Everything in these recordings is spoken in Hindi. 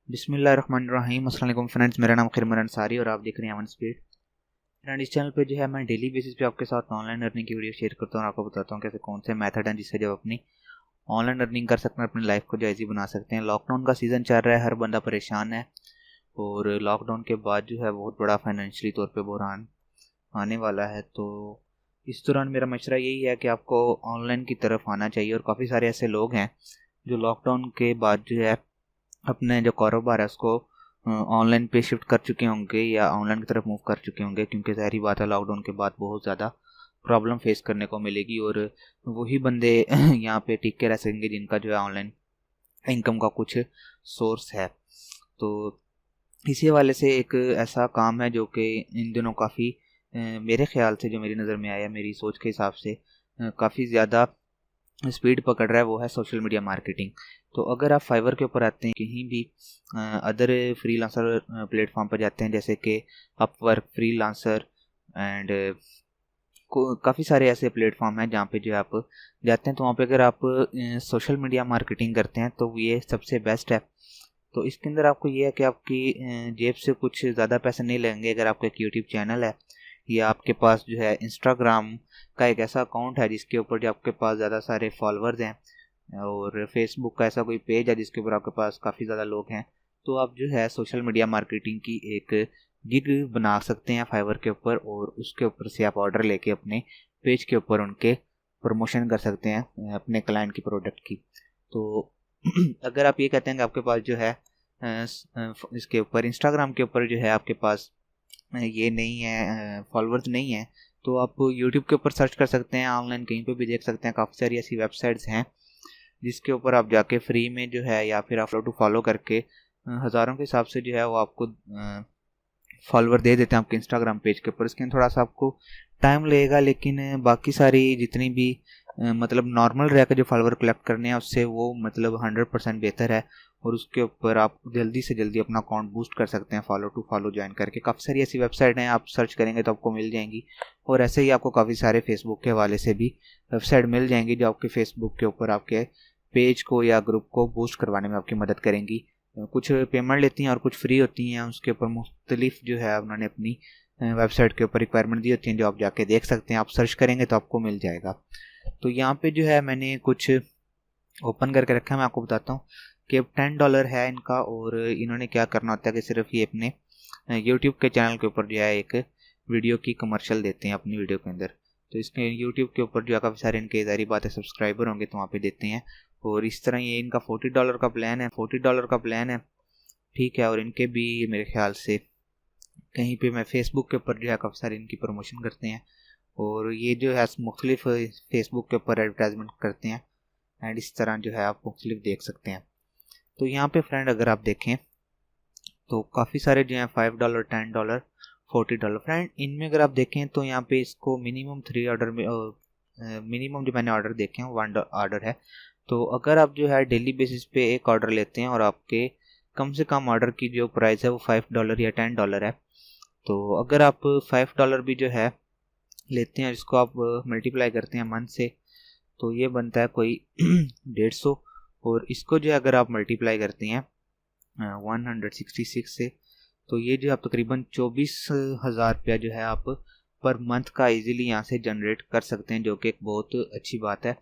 बिस्मिल्लाहिर्रहमानिर्रहीम। अस्सलाम वालेकुम फ्रेंड्स, मेरा नाम खिरमर अंसारी और आप देख रहे हैं अमन स्पीड। फ्रेंड, इस चैनल पे जो है मैं डेली बेसिस पे आपके साथ ऑनलाइन अर्निंग की वीडियो शेयर करता हूँ और आपको बताता हूँ कैसे कौन से मेथड हैं जिससे जब अपनी ऑनलाइन अर्निंग कर सकते हैं, अपनी लाइफ को जो ईजी बना सकते हैं। लॉकडाउन का सीज़न चल रहा है, हर बंदा परेशान है और लॉकडाउन के बाद जो है बहुत बड़ा फाइनेंशियली तौर पर बहरान आने वाला है। तो इस दौरान मेरा मशवरा यही है कि आपको ऑनलाइन की तरफ आना चाहिए और काफ़ी सारे ऐसे लोग हैं जो लॉकडाउन के बाद जो है अपने जो कारोबार है उसको ऑनलाइन पे शिफ्ट कर चुके होंगे या ऑनलाइन की तरफ मूव कर चुके होंगे, क्योंकि ज़ाहिर बात है लॉकडाउन के बाद बहुत ज़्यादा प्रॉब्लम फेस करने को मिलेगी और वही बंदे यहाँ पे टिक के रह सकेंगे जिनका जो है ऑनलाइन इनकम का कुछ सोर्स है। तो इसी हवाले से एक ऐसा काम है जो कि इन दिनों काफ़ी मेरे ख्याल से, जो मेरी नज़र में आया, मेरी सोच के हिसाब से काफ़ी ज़्यादा स्पीड पकड़ रहा है, वो है सोशल मीडिया मार्केटिंग। तो अगर आप फाइवर के ऊपर आते हैं, कहीं भी अदर फ्रीलांसर प्लेटफॉर्म पर जाते हैं जैसे कि अपवर्क, फ्रीलांसर एंड काफ़ी सारे ऐसे प्लेटफॉर्म हैं जहाँ पे जो आप जाते हैं, तो वहाँ पे अगर आप सोशल मीडिया मार्केटिंग करते हैं तो ये सबसे बेस्ट है। तो इसके अंदर आपको ये है कि आपकी जेब से कुछ ज़्यादा पैसे नहीं लगेंगे। अगर आपका एक यूट्यूब चैनल है या आपके पास जो है इंस्टाग्राम का एक ऐसा अकाउंट है जिसके ऊपर जो आपके पास ज़्यादा सारे फॉलोअर्स हैं और फेसबुक का ऐसा कोई पेज है जिसके ऊपर आपके पास काफ़ी ज़्यादा लोग हैं, तो आप जो है सोशल मीडिया मार्केटिंग की एक गिग बना सकते हैं फाइवर के ऊपर और उसके ऊपर से आप ऑर्डर लेके अपने पेज के ऊपर उनके प्रमोशन कर सकते हैं अपने क्लाइंट की प्रोडक्ट की। तो अगर आप ये कहते हैं कि आपके पास जो है इसके ऊपर इंस्टाग्राम के ऊपर जो है आपके पास ये नहीं है, फॉलोअर्स नहीं है, तो आप यूट्यूब के ऊपर सर्च कर सकते हैं, ऑनलाइन कहीं पे भी देख सकते हैं। काफ़ी सारी ऐसी वेबसाइट्स हैं जिसके ऊपर आप जाके फ्री में जो है या फिर आप फॉलो टू फॉलो करके हज़ारों के हिसाब से जो है वो आपको फॉलोअर दे देते हैं आपके इंस्टाग्राम पेज के ऊपर। इसके अंदर थोड़ा सा आपको टाइम लगेगा, लेकिन बाकी सारी जितनी भी मतलब नॉर्मल रह कर जो फॉलोअर कलेक्ट करने हैं उससे वो मतलब 100% बेहतर है और उसके ऊपर आप जल्दी से जल्दी अपना अकाउंट बूस्ट कर सकते हैं फॉलो टू फॉलो ज्वाइन करके। काफ़ी सारी ऐसी वेबसाइट हैं, आप सर्च करेंगे तो आपको मिल जाएंगी और ऐसे ही आपको काफ़ी सारे फेसबुक के हवाले से भी वेबसाइट मिल जाएंगी जो आपके फेसबुक के ऊपर आपके पेज को या ग्रुप को बूस्ट करवाने में आपकी मदद करेंगी। कुछ पेमेंट लेती हैं और कुछ फ्री होती हैं, उसके ऊपर मुख्तलिफ जो है उन्होंने अपनी वेबसाइट के ऊपर रिक्वायरमेंट दी होती हैं जो आप जाके देख सकते हैं। आप सर्च करेंगे तो आपको मिल जाएगा। तो यहाँ पे जो है मैंने कुछ ओपन करके रखा है, मैं आपको बताता हूँ कि अब $10 है इनका और इन्होंने क्या करना होता है कि सिर्फ ये अपने यूट्यूब के चैनल के ऊपर जो है एक वीडियो की कमर्शियल देते हैं अपनी वीडियो के अंदर। तो इसके यूट्यूब के ऊपर जो है काफ़ी सारे इनके ज़ाहिर बात है सब्सक्राइबर होंगे तो वहाँ पे देते हैं और इस तरह ये इनका $40 का प्लान है, $40 का प्लान है, ठीक है। और इनके भी मेरे ख्याल से कहीं पे मैं फेसबुक के ऊपर जो है काफ़ी सारे इनकी प्रमोशन करते हैं और ये जो है मुख्तलिफ फेसबुक के ऊपर एडवर्टाइजमेंट करते हैं एंड इस तरह जो है आप मुख्तलिफ देख सकते हैं। तो यहाँ पे फ्रेंड अगर आप देखें तो काफ़ी सारे जो हैं $5, $10, $40 फ्रेंड, इनमें अगर आप देखें तो यहाँ पे इसको मिनिमम 3 ऑर्डर में मिनिमम जो मैंने ऑर्डर देखे हैं 1 ऑर्डर है। तो अगर आप जो है डेली बेसिस पे एक ऑर्डर लेते हैं और आपके कम से कम ऑर्डर की जो प्राइस है वो $5 या $10 है, तो अगर आप $5 भी जो है लेते हैं जिसको आप मल्टीप्लाई करते हैं मंथ से, तो ये बनता है कोई 150 और इसको जो है अगर आप मल्टीप्लाई करते हैं 166 से, तो ये जो आप तकरीबन 24,000 रुपया जो है आप पर मंथ का इजीली यहाँ से जनरेट कर सकते हैं, जो कि एक बहुत अच्छी बात है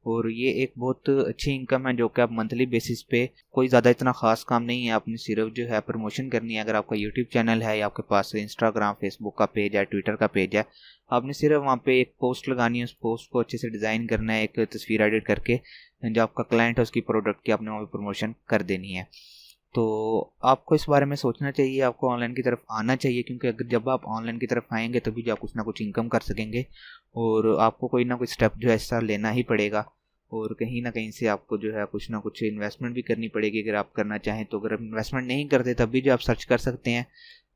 और ये एक बहुत अच्छी इनकम है जो कि आप मंथली बेसिस पे, कोई ज़्यादा इतना ख़ास काम नहीं है, आपने सिर्फ जो है प्रमोशन करनी है। अगर आपका यूट्यूब चैनल है या आपके पास इंस्टाग्राम, फेसबुक का पेज है, ट्विटर का पेज है, आपने सिर्फ वहाँ पे एक पोस्ट लगानी है, उस पोस्ट को अच्छे से डिज़ाइन करना है, एक तस्वीर एडिट करके जो आपका क्लाइंट है उसकी प्रोडक्ट की आपने वहाँ पर प्रमोशन कर देनी है। तो आपको इस बारे में सोचना चाहिए, आपको ऑनलाइन की तरफ आना चाहिए, क्योंकि अगर जब आप ऑनलाइन की तरफ आएंगे तभी जो आप कुछ ना कुछ इनकम कर सकेंगे और आपको कोई ना कोई स्टेप जो है ऐसा लेना ही पड़ेगा और कहीं ना कहीं से आपको जो है कुछ ना कुछ इन्वेस्टमेंट भी करनी पड़ेगी अगर आप करना चाहें। तो अगर आप इन्वेस्टमेंट नहीं करते तब भी जो आप सर्च कर सकते हैं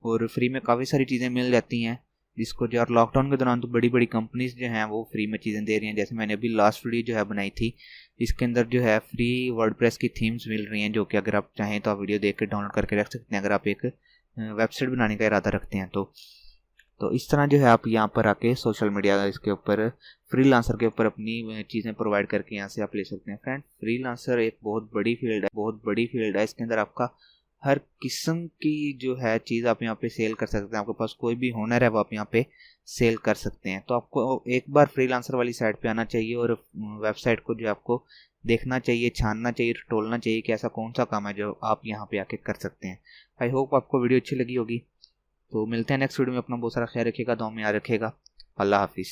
और फ्री में काफ़ी सारी चीज़ें मिल जाती हैं, जिसको जो और लॉकडाउन के दौरान तो बड़ी बड़ी कंपनीज जो हैं वो फ्री में चीज़ें दे रही हैं। जैसे मैंने अभी लास्ट वीडियो जो है बनाई थी, इसके अंदर जो है फ्री वर्डप्रेस की थीम्स मिल रही हैं, जो कि अगर आप चाहें तो आप वीडियो देख कर डाउनलोड करके रख सकते हैं अगर आप एक वेबसाइट बनाने का इरादा रखते हैं। तो इस तरह जो है आप यहाँ पर आके सोशल मीडिया इसके ऊपर फ्रीलांसर के ऊपर अपनी चीज़ें प्रोवाइड करके यहाँ से आप ले सकते हैं। फ्रेंड, फ्रीलांसर एक बहुत बड़ी फील्ड है, बहुत बड़ी फील्ड है। इसके अंदर आपका हर किस्म की जो है चीज़ आप यहाँ पे सेल कर सकते हैं। आपके पास कोई भी हुनर है वो आप यहाँ पे सेल कर सकते हैं। तो आपको एक बार फ्रीलांसर वाली साइट पे आना चाहिए और वेबसाइट को जो आपको देखना चाहिए, छानना चाहिए, टटोलना चाहिए कि ऐसा कौन सा काम है जो आप यहाँ पे आके कर सकते हैं। आई होप आपको वीडियो अच्छी लगी होगी। तो मिलते हैं नेक्स्ट वीडियो में। अपना बहुत सारा ख्याल रखिएगा, दुआ में याद रखिएगा। अल्लाह हाफिज़।